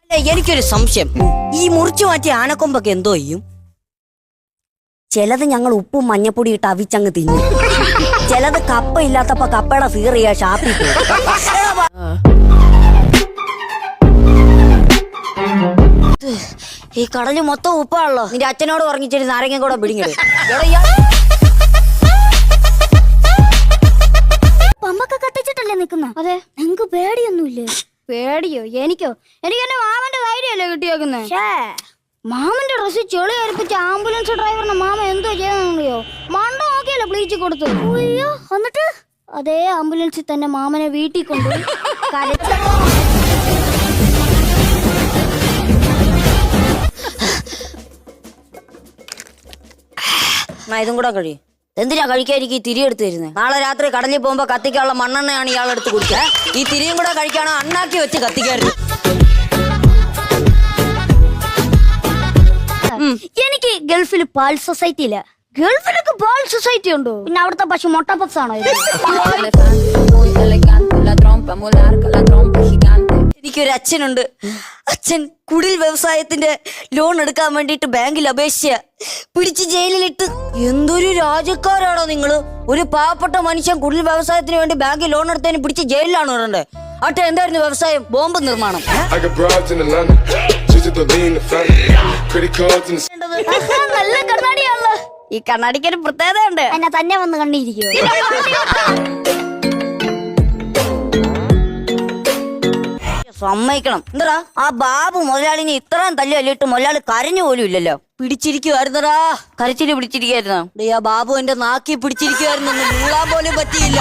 എനിക്കൊരു സംശയം, ഈ മുറിച്ചു മാറ്റിയ ആനക്കൊമ്പൊക്കെ എന്തോ ചെയ്യും? ചിലത് ഞങ്ങൾ ഉപ്പും മഞ്ഞപ്പൊടി ഇട്ട് അവിച്ചങ്ങ് തിന്നും, ചിലത് കപ്പ ഇല്ലാത്തപ്പോ കപ്പയുടെ സീറിയ ഷാപ്പിൽ ഈ കടല് മൊത്തം ഉപ്പാണല്ലോ. നിന്റെ അച്ഛനോട് ഉറങ്ങിച്ചിട്ട് നാരങ്ങ കൂടെ പിടിങ്ങട്. പമ്പൊക്കെ കത്തിച്ചിട്ടല്ലേ നിക്കുന്ന? അതെ. നിങ്ങക്ക് പേടിയൊന്നുമില്ലേ? പേടിയോ? എനിക്കോ? എനിക്ക് എന്റെ മാമന്റെ ധൈര്യമല്ലേ കിട്ടിയേക്കുന്നേ. മാമന്റെ ഡ്രസ് ചെളി അരിപ്പിച്ച ആംബുലൻസ് ഡ്രൈവറിനെ മാമ എന്തോ ചെയ്യാന്നറിയോ? മണ്ട നോക്കിയല്ലോ ബ്ലീച്ച് കൊടുത്തു. അയ്യോ, എന്നിട്ട് അതേ ആംബുലൻസിൽ തന്നെ മാമനെ വീട്ടിൽ കൊണ്ടുപോയി കരച്ച. ഇതും കൂടെ കഴിയും. എന്തിനാ കഴിക്കാതിരിക്കും ഈ തിരി എടുത്ത് തരുന്നത്? നാളെ രാത്രി കടലിൽ പോകുമ്പോ കത്തിക്കാനുള്ള മണ്ണെണ്ണയാണ് ഇയാളെടുത്ത് കുടിക്കുക. ഈ തിരിയും കൂടെ കഴിക്കാണോ അണ്ണാക്കി വെച്ച് കത്തിക്കായിരുന്നു. എനിക്ക് ഗൾഫിൽ പാൽ സൊസൈറ്റി ഇല്ല. ഗൾഫിലൊക്കെ പാൽ സൊസൈറ്റി ഉണ്ടോ? പിന്നെ അവിടുത്തെ പശു മൊട്ട പപ്സ് ആണോ? എനിക്കൊരു അച്ഛനുണ്ട്. അച്ഛൻ കുടിൽ വ്യവസായത്തിന്റെ ലോൺ എടുക്കാൻ വേണ്ടിട്ട് ബാങ്കിൽ അപേക്ഷിച്ച പിടിച്ച് ജയിലിലിട്ട്. എന്തൊരു രാജ്യക്കാരാണോ നിങ്ങള്? ഒരു പാവപ്പെട്ട മനുഷ്യൻ കുടിൽ വ്യവസായത്തിന് വേണ്ടി ബാങ്കിൽ ലോൺ എടുത്തതിന് പിടിച്ച് ജയിലിലാണ് വരണ്ടേ? അട്ടെ എന്തായിരുന്നു വ്യവസായം? ബോംബ് നിർമ്മാണം. നല്ല കണ്ണാടിയാണല്ലോ. ഈ കണ്ണാടിക്ക് ഒരു പ്രത്യേകത ഉണ്ട്. എന്നെ തന്നെ വന്ന് കണ്ണിരിക്കുവോ? സമ്മതിക്കണം. എന്താ ആ ബാബു മുതലാളിനെ ഇത്രയും തല്ലിട്ട് മുതലാളി കരഞ്ഞു പോലും ഇല്ലല്ലോ. പിടിച്ചിരിക്കുവായിരുന്നടാ, കരച്ചില് പിടിച്ചിരിക്കുവായിരുന്നു. ആ ബാബു എന്റെ നാക്കി പിടിച്ചിരിക്കുവായിരുന്നു, മൂളാൻ പോലും പറ്റിയില്ല.